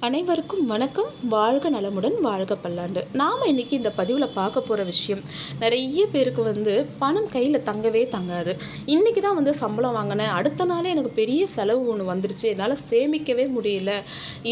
அனைவருக்கும் வணக்கம். வாழ்க நலமுடன், வாழ்க பல்லாண்டு. நாம் இன்றைக்கி இந்த பதிவில் பார்க்க போகிற விஷயம், நிறைய பேருக்கு பணம் கையில் தங்கவே தங்காது. இன்றைக்கி தான் சம்பளம் வாங்கினேன், அடுத்த நாளே எனக்கு பெரிய செலவு ஒன்று வந்துருச்சு, என்னால் சேமிக்கவே முடியல,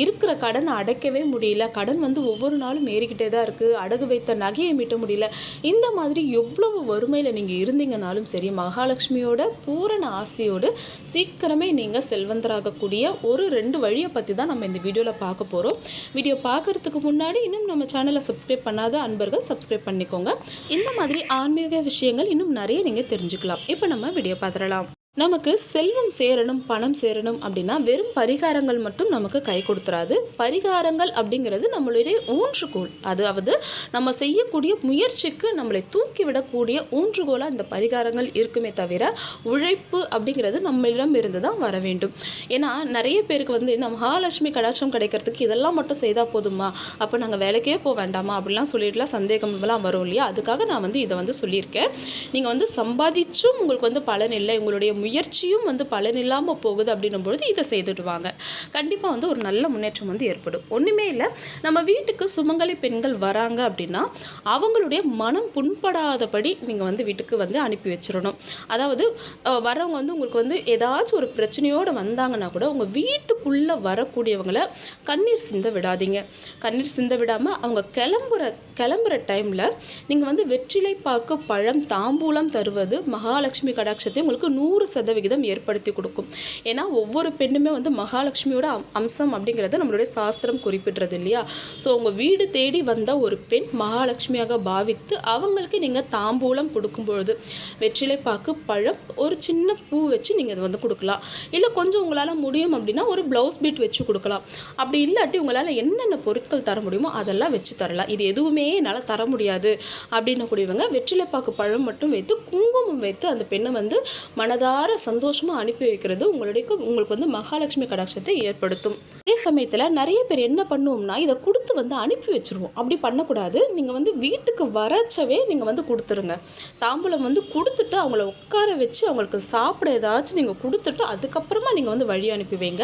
இருக்கிற கடனை அடைக்கவே முடியல, கடன் ஒவ்வொரு நாளும் ஏறிக்கிட்டே தான் இருக்குது, அடகு வைத்த நகையை மீட்ட முடியல. இந்த மாதிரி எவ்வளவு வறுமையில் நீங்கள் இருந்தீங்கனாலும் சரி, மகாலட்சுமியோட பூரண ஆசையோடு சீக்கிரமே நீங்கள் செல்வந்தராகக்கூடிய ஒரு 2 வழியை பற்றி தான் நம்ம இந்த வீடியோவில் பார்க்க போகிறோம். வீடியோ பார்க்கறதுக்கு முன்னாடி இன்னும் நம்ம சேனலை சப்ஸ்கிரைப் பண்ணாத அன்பர்கள் சப்ஸ்கிரைப் பண்ணிக்கோங்க. இந்த மாதிரி ஆன்மீக விஷயங்கள் இன்னும் நிறைய நீங்கள் தெரிஞ்சுக்கலாம். இப்போ நம்ம வீடியோ பார்த்துடலாம். நமக்கு செல்வம் சேரணும், பணம் சேரணும் அப்படின்னா வெறும் பரிகாரங்கள் மட்டும் நமக்கு கை கொடுத்துறாது. பரிகாரங்கள் அப்படிங்கிறது நம்மளுடைய ஊன்றுகோல், அதாவது நம்ம செய்யக்கூடிய முயற்சிக்கு நம்மளை தூக்கிவிடக்கூடிய ஊன்றுகோலாக இந்த பரிகாரங்கள் இருக்குமே தவிர உழைப்பு அப்படிங்கிறது நம்மளிடம் இருந்து தான் வர வேண்டும். ஏன்னா நிறைய பேருக்கு இந்த மகாலட்சுமி கடாட்சம் கிடைக்கிறதுக்கு இதெல்லாம் மட்டும் செய்தால் போதுமா, அப்போ நாங்கள் வேலைக்கே போக வேண்டாமா அப்படிலாம் சொல்லிட்டுலாம் சந்தேகம்லாம் வரும் இல்லையா. அதுக்காக நான் இதை சொல்லியிருக்கேன். நீங்கள் சம்பாதிச்சும் உங்களுக்கு பலன் இல்லை, உங்களுடைய முயற்சியும் பலன் இல்லாமல் போகுது அப்படின்னும் பொழுது இதை செய்துடுவாங்க. கண்டிப்பாக ஒரு நல்ல முன்னேற்றம் ஏற்படும். ஒன்றுமே இல்லை, நம்ம வீட்டுக்கு சுமங்கலி பெண்கள் வராங்க அப்படின்னா அவங்களுடைய மனம் புண்படாதபடி நீங்கள் வீட்டுக்கு அனுப்பி வச்சிடணும். அதாவது வரவங்க உங்களுக்கு ஏதாச்சும் ஒரு பிரச்சனையோடு வந்தாங்கன்னா கூட உங்கள் வீட்டுக்குள்ளே வரக்கூடியவங்களை கண்ணீர் சிந்த விடாதீங்க. கண்ணீர் சிந்த விடாமல் அவங்க கிளம்புற டைமில் நீங்கள் வெற்றிலை பாக்கு பழம் தாம்பூலம் தருவது மகாலட்சுமி கடாட்சத்தை உங்களுக்கு 100% ஏற்படுத்தி கொடுக்கும். ஏன்னா ஒவ்வொரு பெண்ணுமே மகாலட்சுமியோட அம்சம் அப்படிங்கிறத நம்மளுடைய சாஸ்திரம் குறிப்பிடுறது இல்லையா. ஸோ உங்கள் வீடு தேடி வந்த ஒரு பெண் மகாலட்சுமியாக பாவித்து அவங்களுக்கு நீங்கள் தாம்பூலம் கொடுக்கும்பொழுது வெற்றிலை பாக்கு பழம் ஒரு சின்ன பூ வச்சு நீங்கள் அதை கொடுக்கலாம். இல்லை கொஞ்சம் உங்களால் முடியும் அப்படின்னா ஒரு ப்ளவுஸ் பீட் வச்சு கொடுக்கலாம். அப்படி இல்லாட்டி உங்களால் என்னென்ன பொருட்கள் தர முடியுமோ அதெல்லாம் வச்சு தரலாம். இது எதுவுமே என்னால் தர முடியாது அப்படின்னு கூடியவங்க வெற்றிலை பாக்கு பழம் மட்டும் வைத்து குங்குமம் வைத்து அந்த பெண்ணை மனதார சந்தோஷமாக அனுப்பி வைக்கிறது உங்களுக்கு மகாலட்சுமி கடாட்சத்தை ஏற்படுத்தும். அதே சமயத்தில் நிறைய பேர் என்ன பண்ணுவோம்னா இதை கொடுத்து அனுப்பி வச்சுருவோம். அப்படி பண்ணக்கூடாது. நீங்கள் வீட்டுக்கு வரச்சவே நீங்கள் கொடுத்துருங்க. தாம்பூலம் கொடுத்துட்டு அவங்கள உட்கார வச்சு அவங்களுக்கு சாப்பிட ஏதாச்சும் நீங்கள் கொடுத்துட்டு அதுக்கப்புறமா நீங்கள் வழி அனுப்பி வைங்க.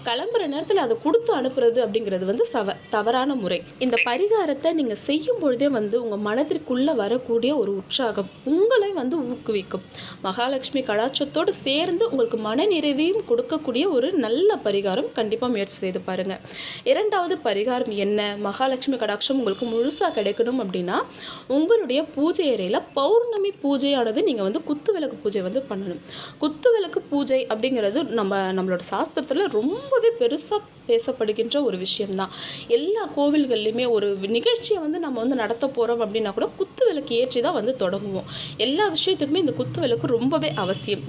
கிளம்புற நேரத்தில் அதை கொடுத்து அனுப்புறது அப்படிங்கிறது தவறான முறை. இந்த பரிகாரத்தை நீங்கள் செய்யும் பொழுதே உங்கள் மனதிற்குள்ளே வரக்கூடிய ஒரு உற்சாகம் உங்களை ஊக்குவிக்கும். மகாலட்சுமி கடாட்சத்தோடு சேர்ந்து உங்களுக்கு மன நிறைவையும் கொடுக்கக்கூடிய ஒரு நல்ல பரிகாரம். கண்டிப்பாக முயற்சி செய்து பாருங்கள். 2வது பரிகாரம் என்ன? மகாலட்சுமி கடாட்சம் உங்களுக்கு முழுசாக கிடைக்கணும் அப்படின்னா உங்களுடைய பூஜை அறையில் பௌர்ணமி பூஜையானது நீங்கள் குத்துவிளக்கு பூஜை பண்ணணும். குத்துவிளக்கு பூஜை அப்படிங்கிறது நம்மளோட சாஸ்திரத்தில் ரொம்பவே பெருசாக பேசப்படுகின்ற ஒரு விஷயம்தான். எல்லா கோவில்கள்லையுமே ஒரு நிகழ்ச்சியை நம்ம நடத்த போகிறோம் அப்படின்னா கூட குத்துவிளக்கு ஏற்றி தான் தொடங்குவோம். எல்லா விஷயத்துக்குமே இந்த குத்துவிளக்கு ரொம்பவே அவசியம்.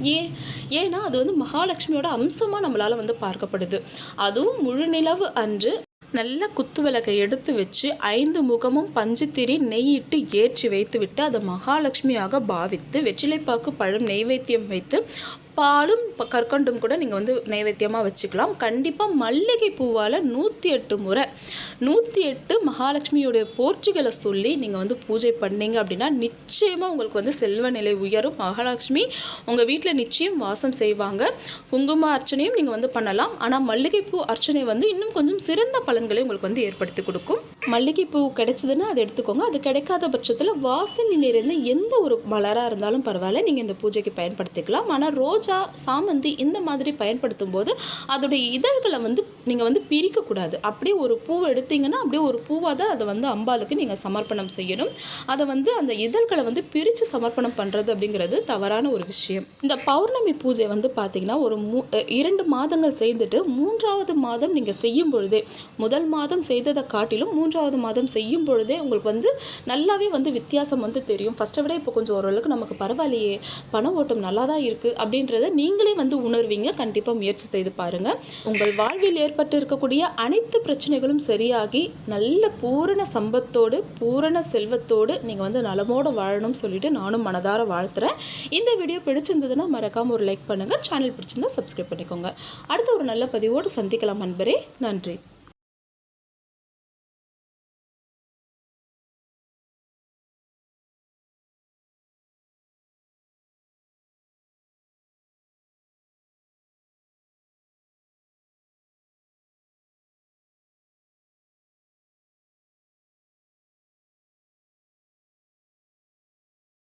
ஏன்னா அது மகாலட்சுமியோட அம்சமாக நம்மளால் பார்க்கப்படுது. அதுவும் முழு நிலவு அன்று நல்ல குத்துவிளக்கை எடுத்து வச்சு 5 முகமும் பஞ்சுத்திரி நெய்யிட்டு ஏற்றி வைத்து விட்டு அதை மகாலட்சுமியாக பாவித்து வெற்றிலைப்பாக்கு பழம் நெய்வேத்தியம் வைத்து பாலும் கற்கண்டும் கூட நீங்கள் நைவேத்தியமாக வச்சுக்கலாம். கண்டிப்பாக மல்லிகை பூவால் 108 முறை 108 மகாலட்சுமியோடைய போற்றிகளை சொல்லி நீங்கள் பூஜை பண்ணீங்க அப்படின்னா நிச்சயமாக உங்களுக்கு செல்வ நிலை உயரும். மகாலட்சுமி உங்கள் வீட்டில் நிச்சயம் வாசம் செய்வாங்க. குங்கும அர்ச்சனையும் நீங்கள் பண்ணலாம். ஆனால் மல்லிகைப்பூ அர்ச்சனை இன்னும் கொஞ்சம் சிறந்த பலன்களை உங்களுக்கு ஏற்படுத்தி கொடுக்கும். மல்லிகைப்பூ கிடைச்சதுன்னா அதை எடுத்துக்கோங்க. அது கிடைக்காத பட்சத்தில் வாசனை நிறைந்த எந்த ஒரு மலராக இருந்தாலும் பரவாயில்ல, நீங்கள் இந்த பூஜைக்கு பயன்படுத்திக்கலாம். ஆனால் ரோஜா சாமந்தி இந்த மாதிரி பயன்படுத்தும் போது அதோடைய இதழ்களை நீங்கள் பிரிக்கக்கூடாது. அப்படியே ஒரு பூவை எடுத்தீங்கன்னா அப்படியே ஒரு பூவாக தான் அதை அம்பாளுக்கு நீங்கள் சமர்ப்பணம் செய்யணும். அதை அந்த இதழ்களை பிரித்து சமர்ப்பணம் பண்ணுறது அப்படிங்கிறது தவறான ஒரு விஷயம். இந்த பௌர்ணமி பூஜை பார்த்தீங்கன்னா ஒரு 2 மாதங்கள் செய்துட்டு 3வது மாதம் நீங்கள் செய்யும் பொழுதே, முதல் மாதம் செய்ததை காட்டிலும் 3வது மாதம் செய்யும் பொழுதே உங்களுக்கு நல்லாவே வித்தியாசம் தெரியும். ஃபஸ்ட்டை விட இப்போ கொஞ்சம் ஓரளவுக்கு நமக்கு பரவாயில்லையே, பண ஓட்டம் நல்லா தான் இருக்குது அப்படின்றத நீங்களே உணர்வீங்க. கண்டிப்பாக முயற்சி செய்து பாருங்கள். உங்கள் வாழ்வில் ஏற்பட்டு இருக்கக்கூடிய அனைத்து பிரச்சனைகளும் சரியாகி நல்ல பூரண சம்பத்தோடு பூரண செல்வத்தோடு நீங்கள் நலமோடு வாழணும்னு சொல்லிட்டு நானும் மனதார வாழ்த்துறேன். இந்த வீடியோ பிடிச்சிருந்ததுன்னா மறக்காமல் ஒரு லைக் பண்ணுங்கள். சேனல் பிடிச்சிருந்தா சப்ஸ்கிரைப் பண்ணிக்கோங்க. அடுத்த ஒரு நல்ல பதிவோடு சந்திக்கலாம் அன்பரே. நன்றி.